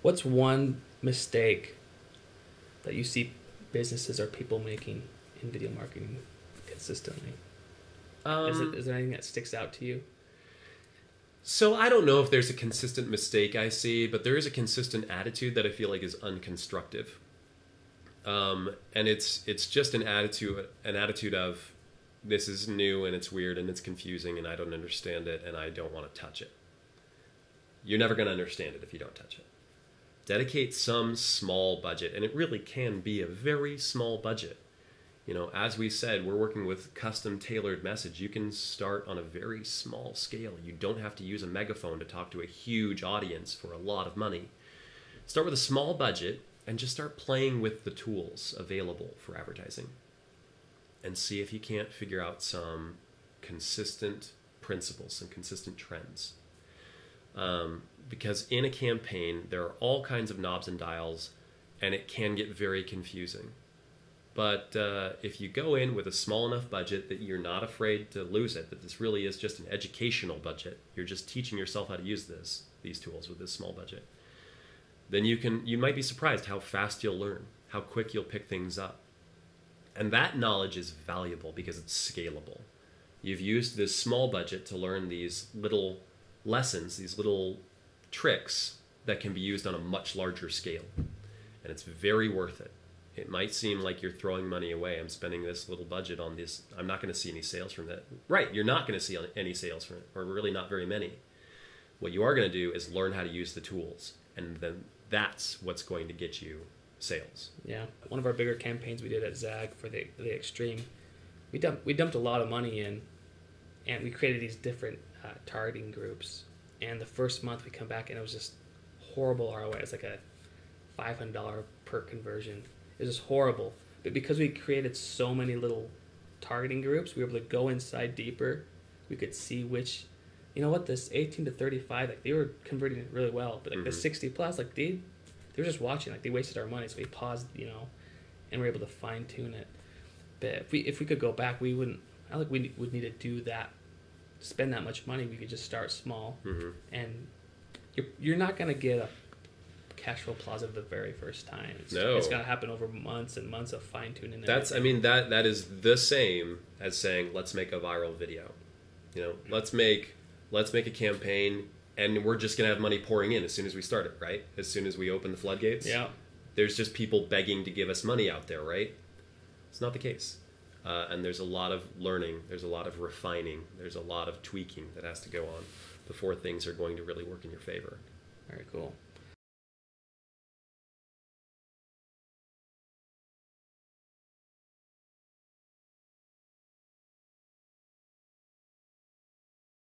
What's one mistake that you see businesses or people making in video marketing consistently? Is there anything that sticks out to you? So I don't know if there's a consistent mistake I see, but there is a consistent attitude that I feel like is unconstructive. And it's just an attitude of, this is new and it's weird and it's confusing and I don't understand it and I don't want to touch it. You're never going to understand it if you don't touch it. Dedicate some small budget, and it really can be a very small budget. You know, as we said, we're working with custom tailored message. You can start on a very small scale. You don't have to use a megaphone to talk to a huge audience for a lot of money. Start with a small budget and just start playing with the tools available for advertising and see if you can't figure out some consistent principles, some consistent trends. Because in a campaign, there are all kinds of knobs and dials, and it can get very confusing. But if you go in with a small enough budget that you're not afraid to lose it, that this really is just an educational budget, you're just teaching yourself how to use these tools with this small budget, then you might be surprised how fast you'll learn, how quick you'll pick things up. And that knowledge is valuable because it's scalable. You've used this small budget to learn these little lessons, these little tricks that can be used on a much larger scale. And it's very worth it. It might seem like you're throwing money away. I'm spending this little budget on this. I'm not going to see any sales from that. Right, you're not going to see any sales from it, or really not very many. What you are going to do is learn how to use the tools, and then that's what's going to get you sales. Yeah, one of our bigger campaigns we did at Zag for the Extreme, we dumped a lot of money in, and we created these different targeting groups. And the first month we come back and it was just horrible ROI. It's like a $500 per conversion. It was just horrible. But because we created so many little targeting groups, we were able to go inside deeper. We could see which, you know what, this 18 to 35, like they were converting it really well. But like the 60 plus, like they were just watching, like they wasted our money. So we paused, you know, and we were able to fine tune it. But if we could go back, we wouldn't. I don't think we would need to do that. Spend that much money. We could just start small, and you're not going to get a cash flow positive the very first time. It's going to happen over months and months of fine tuning. That's everything. I mean that is the same as saying let's make a viral video. You know, let's make a campaign, and we're just going to have money pouring in as soon as we start it. Right, as soon as we open the floodgates. Yeah, there's just people begging to give us money out there. Right, it's not the case. And there's a lot of learning, there's a lot of refining, there's a lot of tweaking that has to go on before things are going to really work in your favor. Very cool.